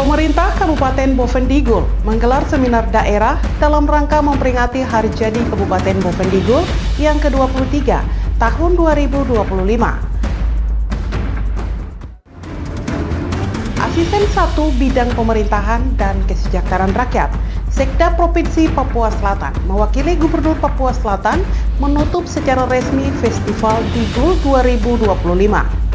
Pemerintah Kabupaten Bovendigul menggelar seminar daerah dalam rangka memperingati Hari Jadi Kabupaten Bovendigul yang ke-23 tahun 2025. Asisten 1 Bidang Pemerintahan dan Kesejahteraan Rakyat, Sekda Provinsi Papua Selatan, mewakili Gubernur Papua Selatan menutup secara resmi Festival Digul 2025.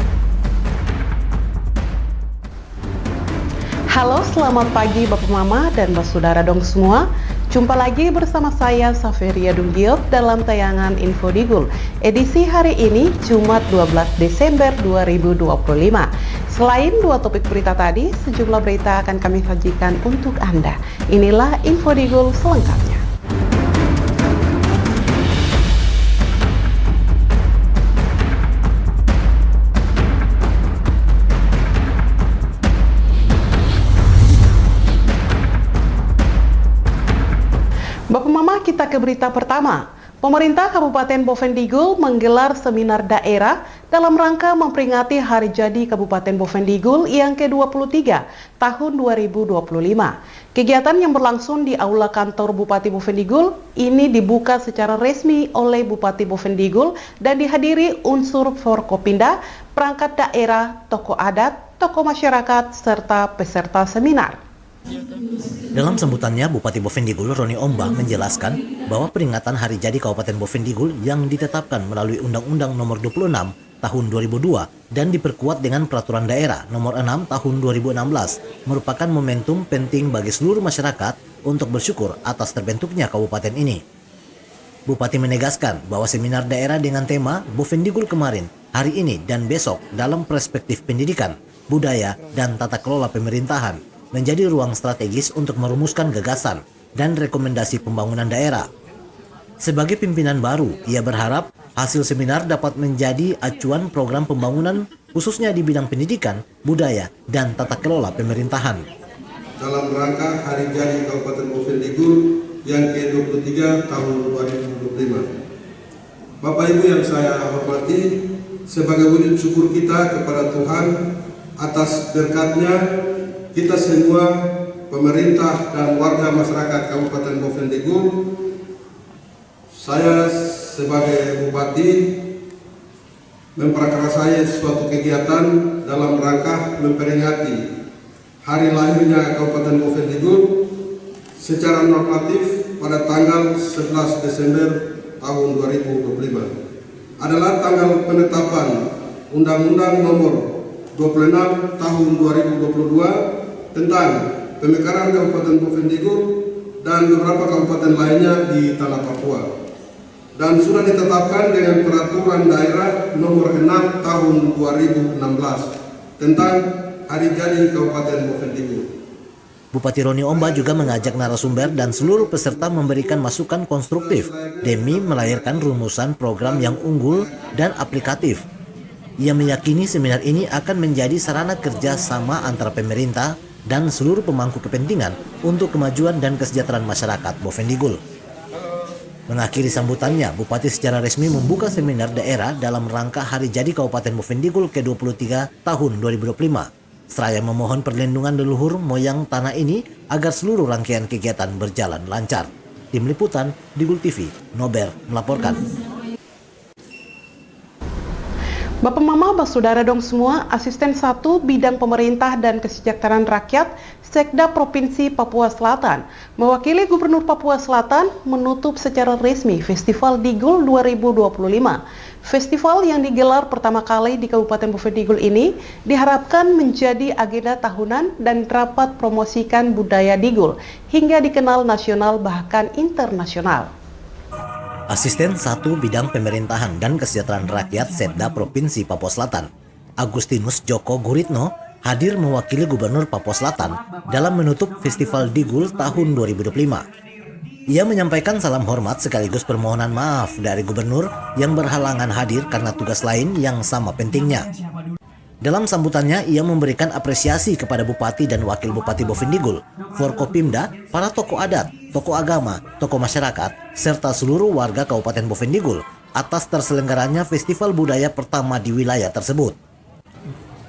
Halo, selamat pagi Bapak Mama dan Bapak Saudara dong semua. Jumpa lagi bersama saya Saveria Dunggiot dalam tayangan Info Digul edisi hari ini Jumat 12 Desember 2025. Selain dua topik berita tadi, sejumlah berita akan kami sajikan untuk Anda. Inilah Info Digul selengkapnya. Bapak Mama, kita ke berita pertama. Pemerintah Kabupaten Bovendigul menggelar seminar daerah dalam rangka memperingati Hari Jadi Kabupaten Bovendigul yang ke-23 tahun 2025. Kegiatan yang berlangsung di Aula Kantor Bupati Bovendigul ini dibuka secara resmi oleh Bupati Bovendigul dan dihadiri unsur Forkopimda, perangkat daerah, tokoh adat, tokoh masyarakat, serta peserta seminar. Dalam sambutannya, Bupati Bovendigul Roni Ombah menjelaskan bahwa peringatan Hari Jadi Kabupaten Bovendigul yang ditetapkan melalui Undang-Undang Nomor 26 Tahun 2002 dan diperkuat dengan Peraturan Daerah Nomor 6 Tahun 2016 merupakan momentum penting bagi seluruh masyarakat untuk bersyukur atas terbentuknya kabupaten ini. Bupati menegaskan bahwa seminar daerah dengan tema Bovendigul kemarin, hari ini, dan besok dalam perspektif pendidikan, budaya, dan tata kelola pemerintahan menjadi ruang strategis untuk merumuskan gagasan dan rekomendasi pembangunan daerah. Sebagai pimpinan baru, ia berharap hasil seminar dapat menjadi acuan program pembangunan khususnya di bidang pendidikan, budaya, dan tata kelola pemerintahan. Dalam rangka Hari Jadi Kabupaten Bovendigul yang ke-23 tahun 2025. Bapak Ibu yang saya hormati, sebagai wujud syukur kita kepada Tuhan atas berkat-Nya, kita semua, pemerintah dan warga masyarakat Kabupaten Bovendigul, saya sebagai Bupati memprakarsai suatu kegiatan dalam rangka memperingati hari lahirnya Kabupaten Bovendigul secara normatif pada tanggal 11 Desember tahun 2025. Adalah tanggal penetapan Undang-Undang Nomor 26 tahun 2022 tentang pemekaran Kabupaten Bovendigul dan beberapa kabupaten lainnya di tanah Papua, dan sudah ditetapkan dengan Peraturan Daerah Nomor 6 Tahun 2016 tentang Hari Jadi Kabupaten Bovendigul. Bupati Roni Ombah juga mengajak narasumber dan seluruh peserta memberikan masukan konstruktif demi melahirkan rumusan program yang unggul dan aplikatif. Ia meyakini seminar ini akan menjadi sarana kerja sama antara pemerintah dan seluruh pemangku kepentingan untuk kemajuan dan kesejahteraan masyarakat Bovendigul. Mengakhiri sambutannya, Bupati secara resmi membuka seminar daerah dalam rangka Hari Jadi Kabupaten Bovendigul ke-23 tahun 2025. Seraya memohon perlindungan leluhur moyang tanah ini agar seluruh rangkaian kegiatan berjalan lancar. Tim Liputan, Digul TV, Nober melaporkan. Bapak Mama, Bapak Saudara dong semua, Asisten 1 Bidang Pemerintah dan Kesejahteraan Rakyat, Sekda Provinsi Papua Selatan, mewakili Gubernur Papua Selatan menutup secara resmi Festival Digul 2025. Festival yang digelar pertama kali di Kabupaten Bovendigul ini diharapkan menjadi agenda tahunan dan dapat promosikan budaya Digul hingga dikenal nasional bahkan internasional. Asisten 1 Bidang Pemerintahan dan Kesejahteraan Rakyat Sekda Provinsi Papua Selatan, Agustinus Joko Guritno, hadir mewakili Gubernur Papua Selatan dalam menutup Festival Digul tahun 2025. Ia menyampaikan salam hormat sekaligus permohonan maaf dari Gubernur yang berhalangan hadir karena tugas lain yang sama pentingnya. Dalam sambutannya, ia memberikan apresiasi kepada Bupati dan Wakil Bupati Bovendigul, Forkopimda, para tokoh adat, tokoh agama, tokoh masyarakat, serta seluruh warga Kabupaten Bovendigul atas terselenggaranya festival budaya pertama di wilayah tersebut.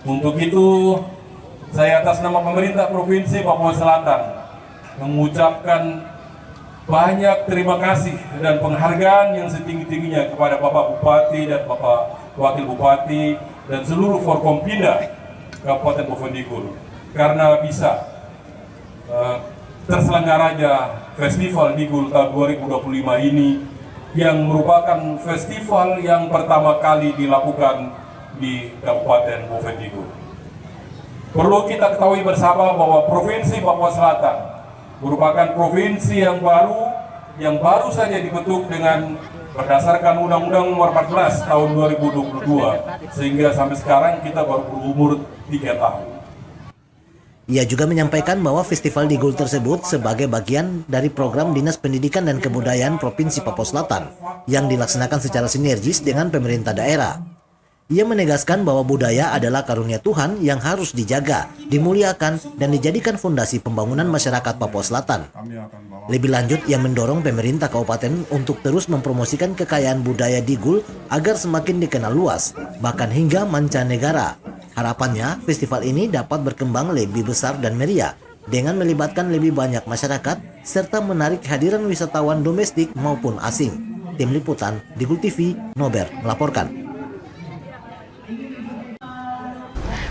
Untuk itu, saya atas nama pemerintah Provinsi Papua Selatan mengucapkan banyak terima kasih dan penghargaan yang setinggi-tingginya kepada Bapak Bupati dan Bapak Wakil Bupati dan seluruh Forkompinda Kabupaten Bovendigul karena bisa terselenggaranya Festival Digul tahun 2025 ini yang merupakan festival yang pertama kali dilakukan di Kabupaten Bovendigul. Perlu kita ketahui bersama bahwa Provinsi Papua Selatan merupakan provinsi yang baru saja dibentuk dengan berdasarkan Undang-Undang Nomor 14 tahun 2022 sehingga sampai sekarang kita baru berumur 3 tahun. Ia juga menyampaikan bahwa Festival Digul tersebut sebagai bagian dari program Dinas Pendidikan dan Kebudayaan Provinsi Papua Selatan yang dilaksanakan secara sinergis dengan pemerintah daerah. Ia menegaskan bahwa budaya adalah karunia Tuhan yang harus dijaga, dimuliakan, dan dijadikan fondasi pembangunan masyarakat Papua Selatan. Lebih lanjut, ia mendorong pemerintah kabupaten untuk terus mempromosikan kekayaan budaya Digul agar semakin dikenal luas, bahkan hingga mancanegara. Harapannya, festival ini dapat berkembang lebih besar dan meriah, dengan melibatkan lebih banyak masyarakat, serta menarik kehadiran wisatawan domestik maupun asing. Tim Liputan, Digul TV, Nober melaporkan.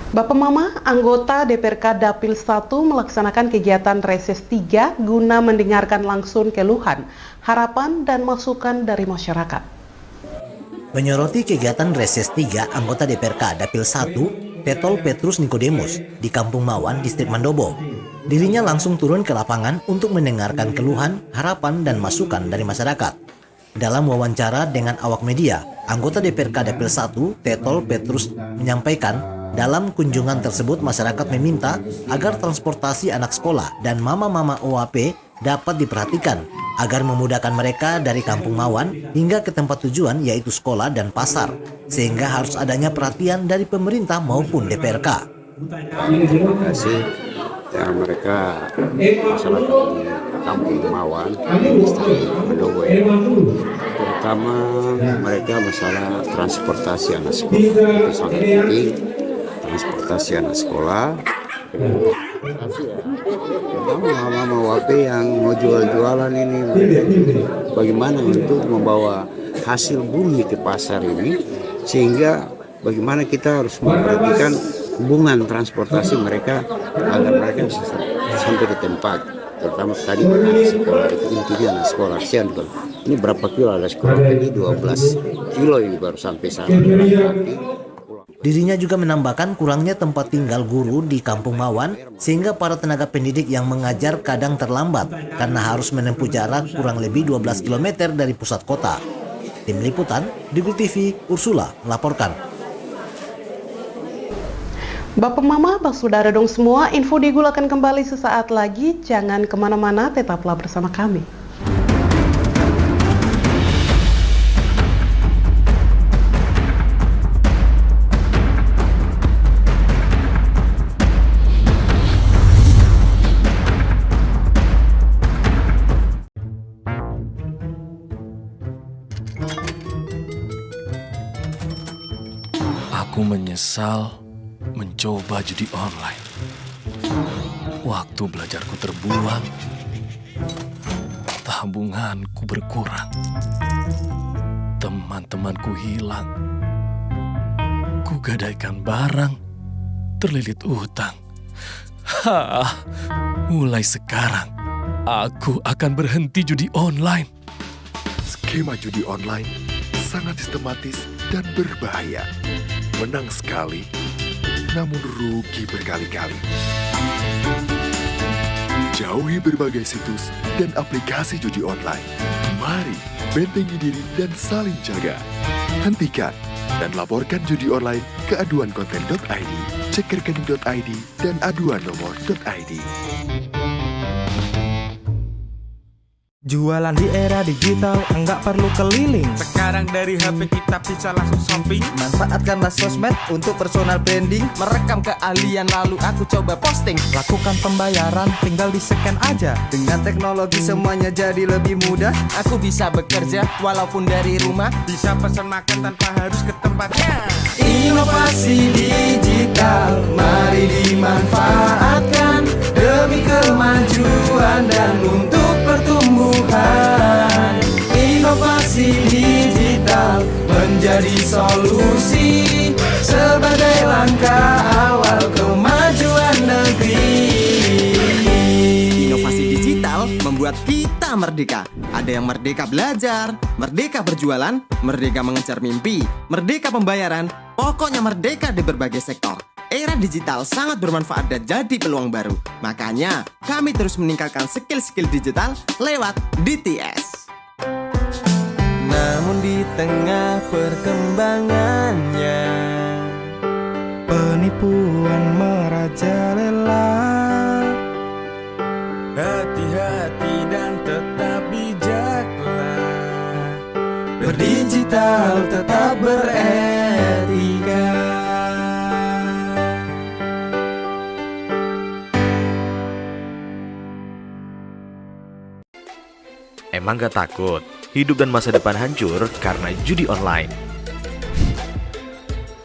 Bapak Mama, anggota DPRK Dapil 1 melaksanakan kegiatan Reses 3 guna mendengarkan langsung keluhan, harapan, dan masukan dari masyarakat. Menyoroti kegiatan Reses 3 anggota DPRK Dapil 1, Petol Petrus Nikodemus di Kampung Mawan, Distrik Mandobo. Dirinya langsung turun ke lapangan untuk mendengarkan keluhan, harapan, dan masukan dari masyarakat. Dalam wawancara dengan awak media, anggota DPRK Dapil 1, Petol Petrus menyampaikan dalam kunjungan tersebut masyarakat meminta agar transportasi anak sekolah dan mama-mama OAP dapat diperhatikan agar memudahkan mereka dari Kampung Mawan hingga ke tempat tujuan yaitu sekolah dan pasar, sehingga harus adanya perhatian dari pemerintah maupun DPRK. Terima kasih ya mereka masyarakat di Kampung Mawan, Distrik Mandobo, terutama mereka masalah transportasi anak sekolah itu sangat penting. Transportasi anak sekolah, mama WAP yang mau jual-jualan ini, bagaimana untuk membawa hasil bumi ke pasar ini, sehingga bagaimana kita harus memperhatikan hubungan transportasi mereka agar mereka bisa sampai di tempat. Terutama tadi anak sekolah itu intinya anak sekolah. Kasihan kalau ini berapa kilo ada sekolah ini 12 kilo ini baru sampai sana. Dirinya juga menambahkan kurangnya tempat tinggal guru di Kampung Mawan sehingga para tenaga pendidik yang mengajar kadang terlambat karena harus menempuh jarak kurang lebih 12 km dari pusat kota. Tim Liputan, Digul TV, Ursula melaporkan. Bapak Mama, Bang Saudara dong semua, info Digul akan kembali sesaat lagi. Jangan kemana-mana, tetaplah bersama kami. Aku menyesal mencoba judi online. Waktu belajarku terbuang, tabunganku berkurang, teman-temanku hilang, kugadaikan barang, terlilit utang. Mulai sekarang, aku akan berhenti judi online. Skema judi online sangat sistematis dan berbahaya. Menang sekali, namun rugi berkali-kali. Jauhi berbagai situs dan aplikasi judi online. Mari bentengi diri dan saling jaga. Hentikan dan laporkan judi online ke aduankonten.id, cek rekening.id, dan aduan nomor.id. Jualan di era digital, enggak perlu keliling. Sekarang dari HP kita bisa langsung shopping. Manfaatkanlah sosmed untuk personal branding. Merekam keahlian lalu aku coba posting. Lakukan pembayaran, tinggal di-scan aja. Dengan teknologi semuanya jadi lebih mudah. Aku bisa bekerja walaupun dari rumah. Bisa pesan makan tanpa harus ke tempatnya. Inovasi digital, mari dimanfaatkan. merdeka. Ada yang merdeka belajar, merdeka berjualan, merdeka mengejar mimpi, merdeka pembayaran, pokoknya merdeka di berbagai sektor. Era digital sangat bermanfaat dan jadi peluang baru. Makanya, kami terus meningkatkan skill-skill digital lewat DTS. Namun di tengah perkembangannya, Penipuan merajalela. hati-hati dan tetap bijaklah. Berdigital tetap beretika. Emang gak takut hidup dan masa depan hancur karena judi online?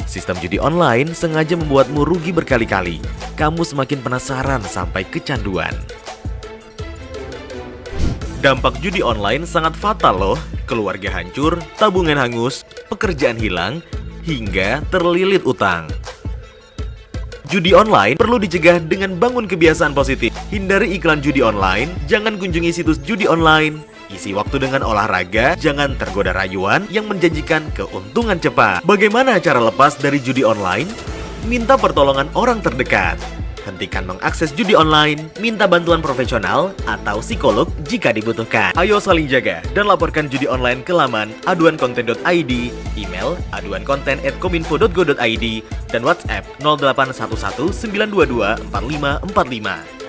Sistem judi online sengaja membuatmu rugi berkali-kali. Kamu semakin penasaran sampai kecanduan. Dampak judi online sangat fatal loh. Keluarga hancur, tabungan hangus, pekerjaan hilang, hingga terlilit utang. Judi online perlu dicegah dengan bangun kebiasaan positif. Hindari iklan judi online, jangan kunjungi situs judi online. Isi waktu dengan olahraga, jangan tergoda rayuan yang menjanjikan keuntungan cepat. Bagaimana cara lepas dari judi online? Minta pertolongan orang terdekat. Hentikan mengakses judi online, minta bantuan profesional atau psikolog jika dibutuhkan. Ayo saling jaga dan laporkan judi online ke laman aduankonten.id, email aduankonten@kominfo.go.id, dan WhatsApp 0811 922 4545.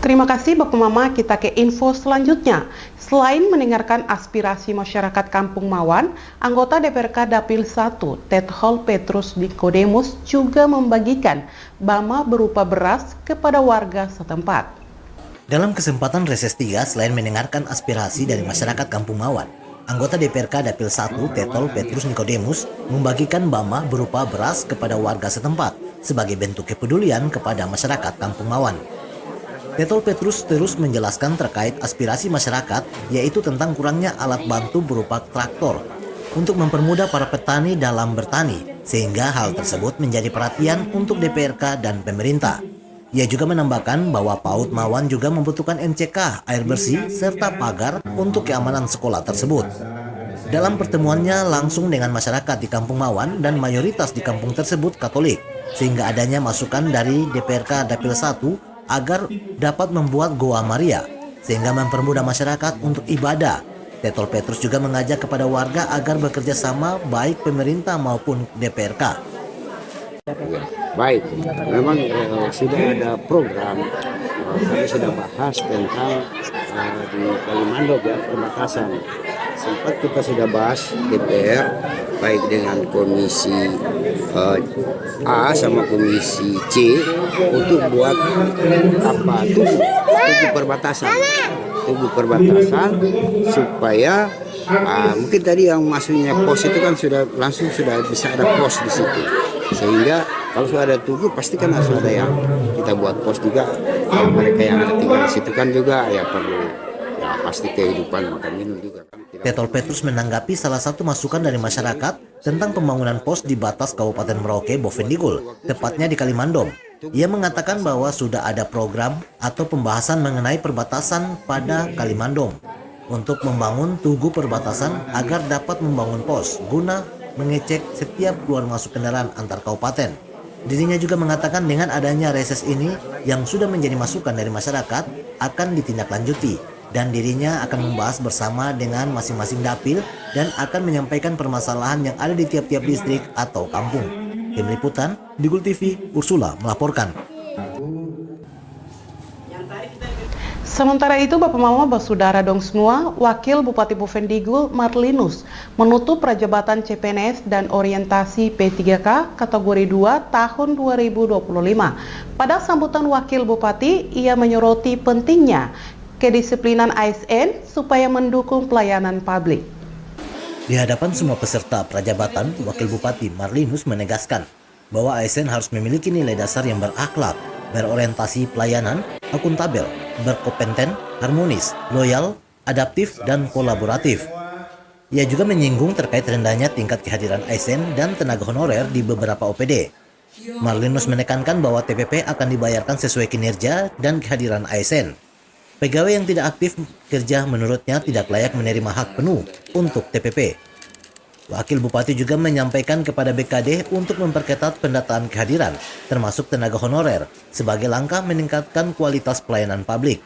Terima kasih Bapak Mama, kita ke info selanjutnya. Selain mendengarkan aspirasi masyarakat Kampung Mawan, anggota DPRK Dapil 1, Tethol Petrus Nikodemus juga membagikan bama berupa beras kepada warga setempat. Dalam kesempatan reses 3, selain mendengarkan aspirasi dari masyarakat Kampung Mawan, anggota DPRK Dapil 1, Tethol Petrus Nikodemus membagikan bama berupa beras kepada warga setempat sebagai bentuk kepedulian kepada masyarakat Kampung Mawan. Tethol Petrus terus menjelaskan terkait aspirasi masyarakat, yaitu tentang kurangnya alat bantu berupa traktor untuk mempermudah para petani dalam bertani, sehingga hal tersebut menjadi perhatian untuk DPRK dan pemerintah. Ia juga menambahkan bahwa PAUD Mawan juga membutuhkan MCK, air bersih, serta pagar untuk keamanan sekolah tersebut. Dalam pertemuannya langsung dengan masyarakat di Kampung Mawan dan mayoritas di kampung tersebut Katolik, sehingga adanya masukan dari DPRK Dapil 1 agar dapat membuat Goa Maria, sehingga mempermudah masyarakat untuk ibadah. Tethol Petrus juga mengajak kepada warga agar bekerja sama baik pemerintah maupun DPRK. Baik, memang sudah ada program, kami sudah bahas tentang di Kalimandong ya, perbatasan. Sempat kita sudah bahas DPR, baik dengan komisi A sama komisi C untuk buat tubuh perbatasan supaya mungkin tadi yang maksudnya pos itu kan sudah bisa ada pos di situ, sehingga kalau sudah ada tubuh pasti kan harus ada yang kita buat pos juga. Mereka yang ada tinggal di situ kan juga ya perlu ya pasti kehidupan makan minum juga kan. Tethol Petrus menanggapi salah satu masukan dari masyarakat tentang pembangunan pos di batas Kabupaten Merauke, Bovendigul, tepatnya di Kalimandong. Ia mengatakan bahwa sudah ada program atau pembahasan mengenai perbatasan pada Kalimandong untuk membangun tugu perbatasan agar dapat membangun pos guna mengecek setiap keluar masuk kendaraan antar kabupaten. Dirinya juga mengatakan dengan adanya reses ini yang sudah menjadi masukan dari masyarakat akan ditindaklanjuti, dan dirinya akan membahas bersama dengan masing-masing dapil dan akan menyampaikan permasalahan yang ada di tiap-tiap distrik atau kampung. Tim Liputan, Digul TV, Ursula melaporkan. Sementara itu, Bapak Mama, Basudara dong semua, Wakil Bupati Bovendigul Marlinus menutup prajabatan CPNS dan orientasi P3K kategori 2 tahun 2025. Pada sambutan Wakil Bupati, ia menyoroti pentingnya kedisiplinan ASN supaya mendukung pelayanan publik. Di hadapan semua peserta prajabatan, Wakil Bupati Marlinus menegaskan bahwa ASN harus memiliki nilai dasar yang berakhlak, berorientasi pelayanan, akuntabel, berkompeten, harmonis, loyal, adaptif, dan kolaboratif. Ia juga menyinggung terkait rendahnya tingkat kehadiran ASN dan tenaga honorer di beberapa OPD. Marlinus menekankan bahwa TPP akan dibayarkan sesuai kinerja dan kehadiran ASN. Pegawai yang tidak aktif kerja menurutnya tidak layak menerima hak penuh untuk TPP. Wakil Bupati juga menyampaikan kepada BKD untuk memperketat pendataan kehadiran, termasuk tenaga honorer, sebagai langkah meningkatkan kualitas pelayanan publik.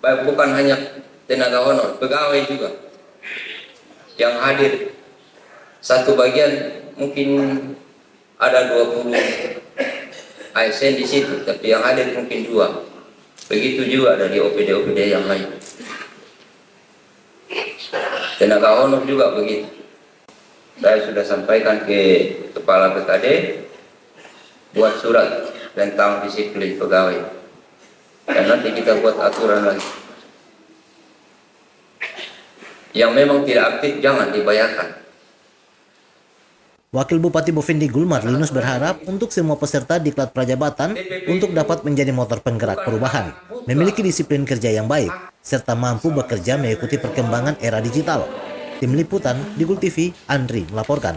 Bukan hanya tenaga honor, pegawai juga yang hadir. Satu bagian mungkin ada 20 ASN di situ, tapi yang hadir mungkin 2. Begitu juga dari OPD-OPD yang lain. Tenaga honor juga begitu. Saya sudah sampaikan ke Kepala BKD buat surat tentang disiplin pegawai. Dan nanti kita buat aturan lagi. Yang memang tidak aktif jangan dibayarkan. Wakil Bupati Bovendigul Marlinus berharap untuk semua peserta diklat prajabatan untuk dapat menjadi motor penggerak perubahan, memiliki disiplin kerja yang baik, serta mampu bekerja mengikuti perkembangan era digital. Tim Liputan, Digul TV, Andri melaporkan.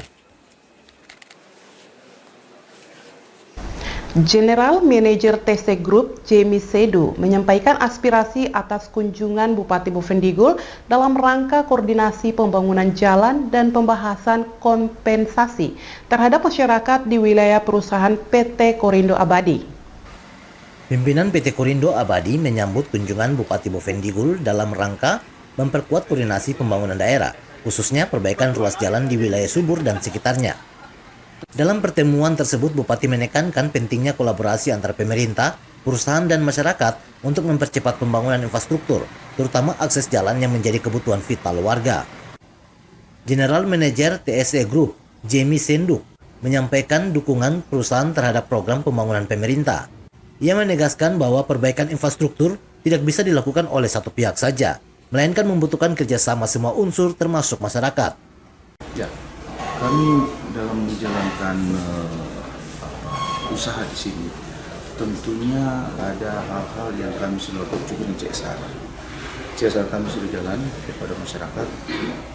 General Manager TC Group Jamie Sedu menyampaikan aspirasi atas kunjungan Bupati Bovendigul dalam rangka koordinasi pembangunan jalan dan pembahasan kompensasi terhadap masyarakat di wilayah perusahaan PT Korindo Abadi. Pimpinan PT Korindo Abadi menyambut kunjungan Bupati Bovendigul dalam rangka memperkuat koordinasi pembangunan daerah, khususnya perbaikan ruas jalan di wilayah Subur dan sekitarnya. Dalam pertemuan tersebut, Bupati menekankan pentingnya kolaborasi antara pemerintah, perusahaan, dan masyarakat untuk mempercepat pembangunan infrastruktur, terutama akses jalan yang menjadi kebutuhan vital warga. General Manager TSE Group, Jamie Senduk, menyampaikan dukungan perusahaan terhadap program pembangunan pemerintah. Ia menegaskan bahwa perbaikan infrastruktur tidak bisa dilakukan oleh satu pihak saja, melainkan membutuhkan kerjasama semua unsur termasuk masyarakat. Ya, kami dalam menjalankan usaha di sini tentunya ada hal-hal yang kami sudah lakukan juga di CSR. CSR kami sudah jalan kepada masyarakat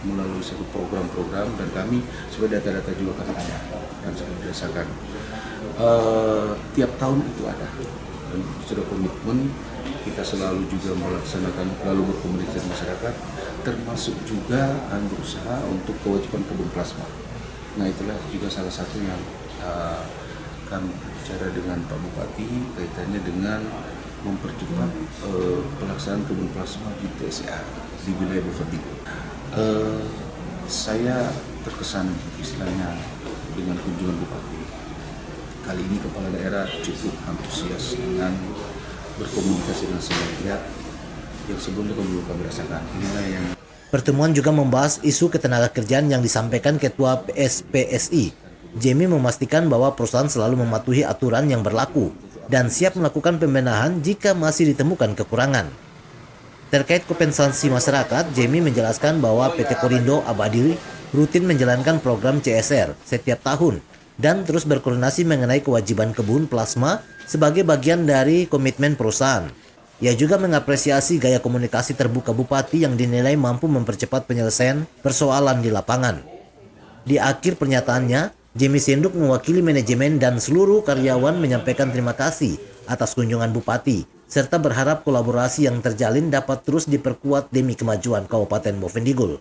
melalui satu program-program dan kami sebenarnya data-data juga kami ada dan sudah dirasakan. Tiap tahun itu ada dan sudah komitmen kita selalu juga melaksanakan lalu berkomunikasi dengan masyarakat termasuk juga kami berusaha untuk kewajiban kebun plasma. Nah itulah juga salah satu yang kami bicara dengan Pak Bupati kaitannya dengan mempercepat pelaksanaan kebun plasma di TSA di wilayah Bovendigul. Saya terkesan istilahnya dengan kunjungan Bupati. Kali ini Kepala Daerah cukup antusias dengan berkomunikasi dengan semua pihak yang sebelumnya belum kami rasakan. Inilah yang Pertemuan juga membahas isu ketenagakerjaan yang disampaikan Ketua PSPSI. Jamie memastikan bahwa perusahaan selalu mematuhi aturan yang berlaku dan siap melakukan pembenahan jika masih ditemukan kekurangan. Terkait kompensasi masyarakat, Jamie menjelaskan bahwa PT Korindo Abadi rutin menjalankan program CSR setiap tahun dan terus berkoordinasi mengenai kewajiban kebun plasma sebagai bagian dari komitmen perusahaan. Ia juga mengapresiasi gaya komunikasi terbuka Bupati yang dinilai mampu mempercepat penyelesaian persoalan di lapangan. Di akhir pernyataannya, Jamie Senduk mewakili manajemen dan seluruh karyawan menyampaikan terima kasih atas kunjungan Bupati, serta berharap kolaborasi yang terjalin dapat terus diperkuat demi kemajuan Kabupaten Bovendigul.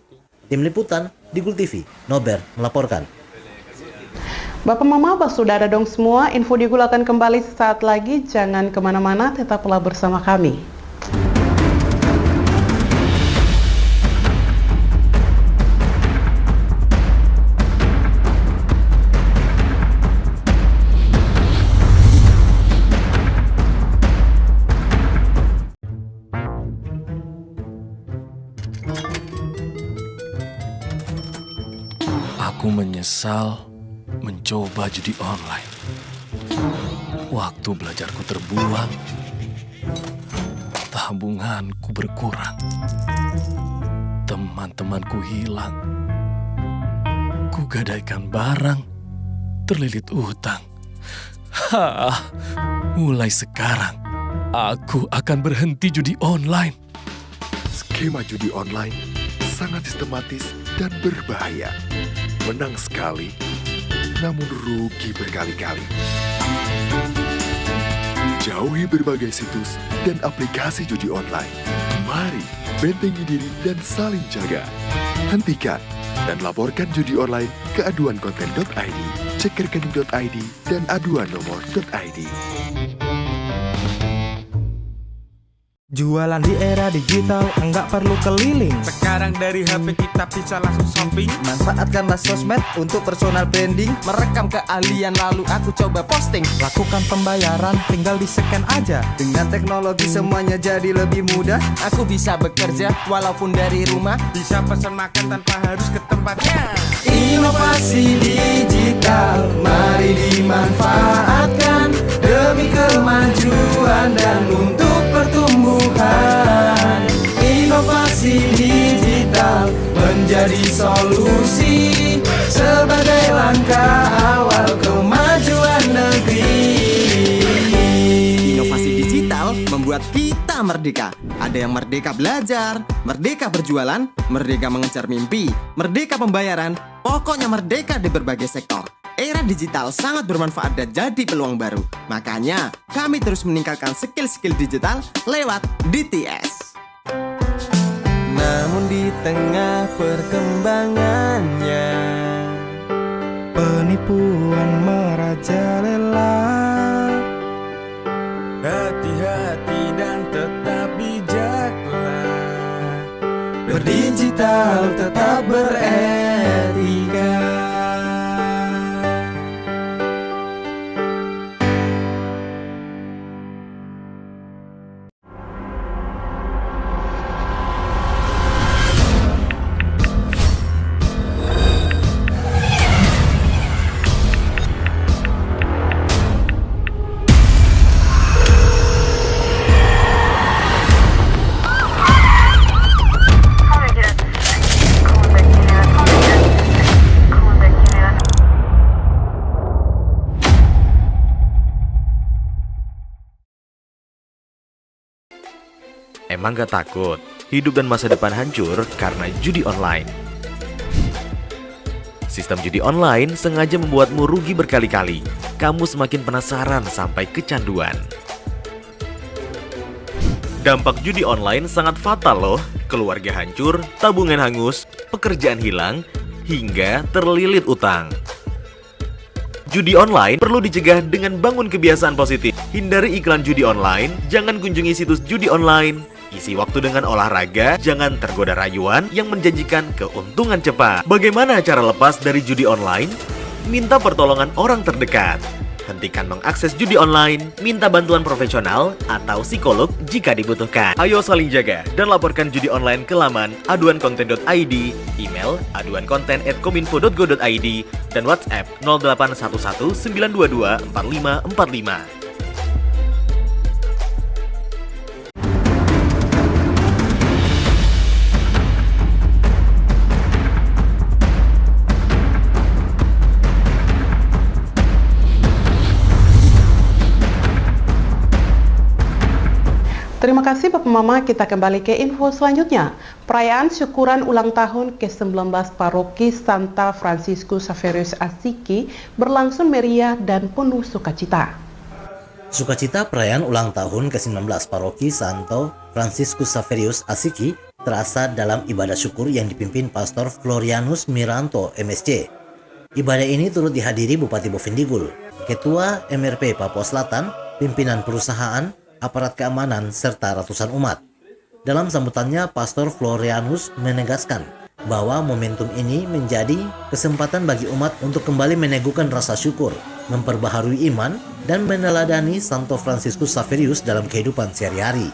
Tim Liputan, Digul TV, Nober melaporkan. Bapak Mama, Saudara dong semua, info Digul akan kembali sesaat lagi. Jangan kemana-mana, tetaplah bersama kami. Aku menyesal mencoba judi online. Waktu belajarku terbuang, tabunganku berkurang, teman-temanku hilang, kugadaikan barang, terlilit utang. Mulai sekarang Aku akan berhenti judi online. Skema judi online sangat sistematis dan berbahaya. Menang sekali, namun rugi berkali-kali. Jauhi berbagai situs dan aplikasi judi online. Mari bentengi diri dan saling jaga. Hentikan dan laporkan judi online ke aduankonten.id, cekerkening.id, dan aduannomor.id. Jualan di era digital, enggak perlu keliling. Sekarang dari HP kita bisa langsung shopping. Manfaatkanlah sosmed untuk personal branding. Merekam keahlian lalu aku coba posting. Lakukan pembayaran, tinggal di-scan aja. Dengan teknologi semuanya jadi lebih mudah. Aku bisa bekerja walaupun dari rumah. Bisa pesan makan tanpa harus ke tempatnya. Inovasi digital, mari dimanfaatkan demi kemajuan dan untuk pertumbuhan. Inovasi digital menjadi solusi sebagai langkah awal kemajuan negeri. Inovasi digital membuat kita merdeka. Ada yang merdeka belajar, merdeka berjualan, merdeka mengejar mimpi, merdeka pembayaran, pokoknya merdeka di berbagai sektor. Era digital sangat bermanfaat dan jadi peluang baru. Makanya, kami terus meningkatkan skill-skill digital lewat DTS. Namun di tengah perkembangannya, penipuan merajalela. Hati-hati dan tetap bijaklah. Berdigital tetap beretika. Emang gak takut hidup dan masa depan hancur karena judi online? Sistem judi online sengaja membuatmu rugi berkali-kali. Kamu semakin penasaran sampai kecanduan. Dampak judi online sangat fatal loh. Keluarga hancur, tabungan hangus, pekerjaan hilang, hingga terlilit utang. Judi online perlu dicegah dengan bangun kebiasaan positif. Hindari iklan judi online, jangan kunjungi situs judi online. Isi waktu dengan olahraga, jangan tergoda rayuan yang menjanjikan keuntungan cepat. Bagaimana cara lepas dari judi online? Minta pertolongan orang terdekat. Hentikan mengakses judi online, minta bantuan profesional atau psikolog jika dibutuhkan. Ayo saling jaga dan laporkan judi online ke laman aduankonten.id, email aduankonten@kominfo.go.id, dan WhatsApp 0811 922 4545. Terima kasih Bapak Mama, kita kembali ke info selanjutnya. Perayaan syukuran ulang tahun ke-19 Paroki Santa Franciscus Xaverius Asiki berlangsung meriah dan penuh sukacita. Sukacita perayaan ulang tahun ke-19 Paroki Santo Franciscus Xaverius Asiki terasa dalam ibadah syukur yang dipimpin Pastor Florianus Miranto, MSc. Ibadah ini turut dihadiri Bupati Bovendigul, Ketua MRP Papua Selatan, pimpinan perusahaan, aparat keamanan, serta ratusan umat. Dalam sambutannya, Pastor Florianus menegaskan bahwa momentum ini menjadi kesempatan bagi umat untuk kembali meneguhkan rasa syukur, memperbaharui iman, dan meneladani Santo Franciscus Xaverius dalam kehidupan sehari-hari.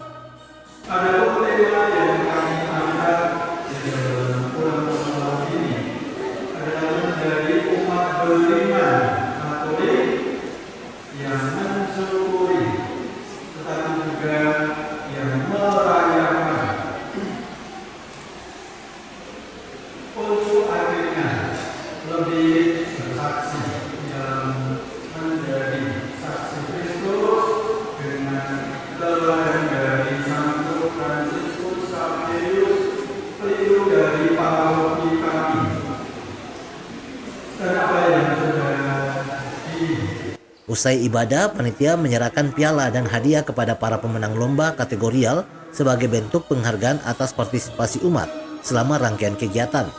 Usai ibadah, panitia menyerahkan piala dan hadiah kepada para pemenang lomba kategorial sebagai bentuk penghargaan atas partisipasi umat selama rangkaian kegiatan.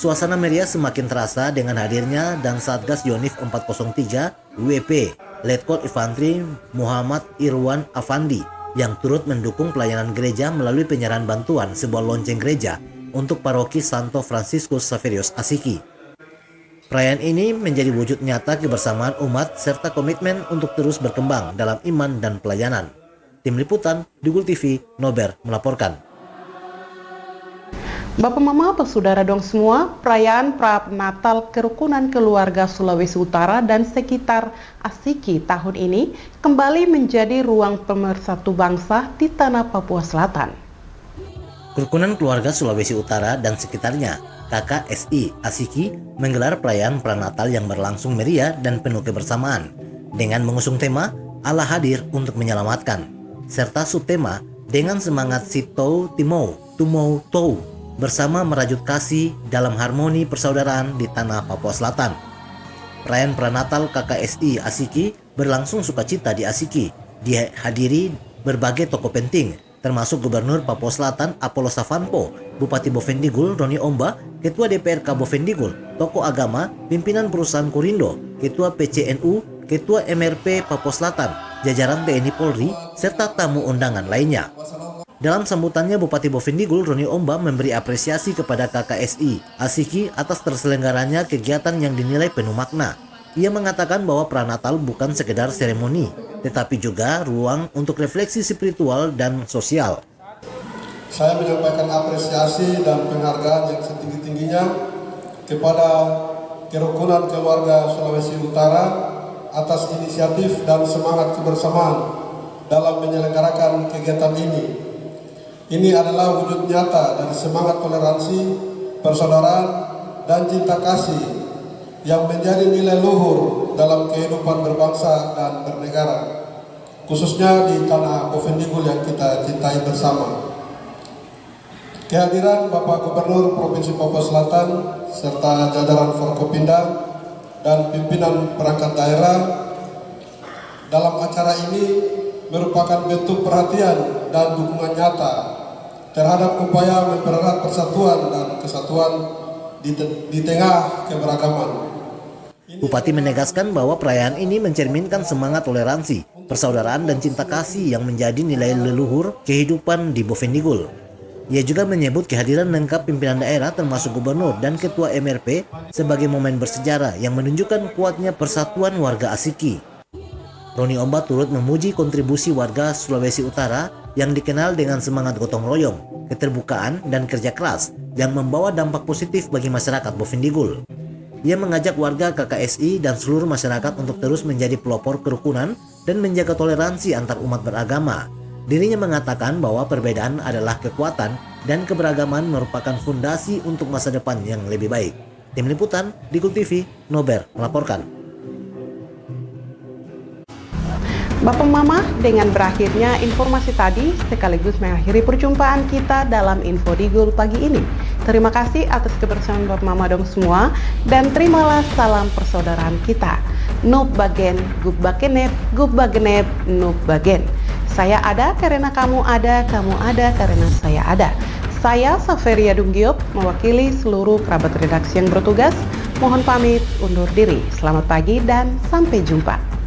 Suasana meriah semakin terasa dengan hadirnya dan Satgas Yonif 403 WP Letkol Infantri Muhammad Irwan Afandi yang turut mendukung pelayanan gereja melalui penyerahan bantuan sebuah lonceng gereja untuk paroki Santo Franciscus Xaverius Asiki. Perayaan ini menjadi wujud nyata kebersamaan umat serta komitmen untuk terus berkembang dalam iman dan pelayanan. Tim Liputan, Digul TV, Nober melaporkan. Bapak Mama, bersaudara dong semua, perayaan Natal Kerukunan Keluarga Sulawesi Utara dan sekitar Asiki tahun ini kembali menjadi ruang pemersatu bangsa di tanah Papua Selatan. Kerukunan Keluarga Sulawesi Utara dan sekitarnya KKSI Asiki menggelar perayaan Pranatal yang berlangsung meriah dan penuh kebersamaan dengan mengusung tema Allah hadir untuk menyelamatkan serta subtema dengan semangat Sitou Timou Tumou Tou bersama merajut kasih dalam harmoni persaudaraan di tanah Papua Selatan. Perayaan Pranatal KKSI Asiki berlangsung sukacita di Asiki, dihadiri berbagai tokoh penting termasuk Gubernur Papua Selatan Apollo Savanpo, Bupati Bovendigul Roni Omba, Ketua DPRK Bovendigul, tokoh agama, pimpinan perusahaan Kurindo, Ketua PCNU, Ketua MRP Papua Selatan, jajaran TNI Polri, serta tamu undangan lainnya. Dalam sambutannya, Bupati Bovendigul Roni Omba memberi apresiasi kepada KKSI Asiki atas terselenggaranya kegiatan yang dinilai penuh makna. Ia mengatakan bahwa Pranatal bukan sekedar seremoni, tetapi juga ruang untuk refleksi spiritual dan sosial. Saya menyampaikan apresiasi dan penghargaan yang setinggi-tingginya kepada Kerukunan Keluarga Sulawesi Utara atas inisiatif dan semangat kebersamaan dalam menyelenggarakan kegiatan ini. Ini adalah wujud nyata dari semangat toleransi, persaudaraan, dan cinta kasih yang menjadi nilai luhur dalam kehidupan berbangsa dan bernegara, khususnya di tanah Bovendigul yang kita cintai bersama. Kehadiran Bapak Gubernur Provinsi Papua Selatan serta jajaran Forkopimda dan pimpinan perangkat daerah dalam acara ini merupakan bentuk perhatian dan dukungan nyata terhadap upaya mempererat persatuan dan kesatuan di tengah keberagaman. Bupati menegaskan bahwa perayaan ini mencerminkan semangat toleransi, persaudaraan dan cinta kasih yang menjadi nilai leluhur kehidupan di Bovendigul. Ia juga menyebut kehadiran lengkap pimpinan daerah termasuk gubernur dan ketua MRP sebagai momen bersejarah yang menunjukkan kuatnya persatuan warga Asiki. Roni Omba turut memuji kontribusi warga Sulawesi Utara yang dikenal dengan semangat gotong royong, keterbukaan dan kerja keras yang membawa dampak positif bagi masyarakat Bovendigul. Ia mengajak warga KKSI dan seluruh masyarakat untuk terus menjadi pelopor kerukunan dan menjaga toleransi antar umat beragama. Dirinya mengatakan bahwa perbedaan adalah kekuatan dan keberagaman merupakan fondasi untuk masa depan yang lebih baik. Tim Liputan, Digul TV, Nober melaporkan. Bapak Mama, dengan berakhirnya informasi tadi sekaligus mengakhiri perjumpaan kita dalam Info Digul pagi ini. Terima kasih atas kebersamaan Bapak Mama dong semua dan terimalah salam persaudaraan kita. Nub bagen, gub bagenep, nub bagen. Saya ada karena kamu ada karena saya ada. Saya Saveria Dunggiop mewakili seluruh kerabat redaksi yang bertugas. Mohon pamit undur diri. Selamat pagi dan sampai jumpa.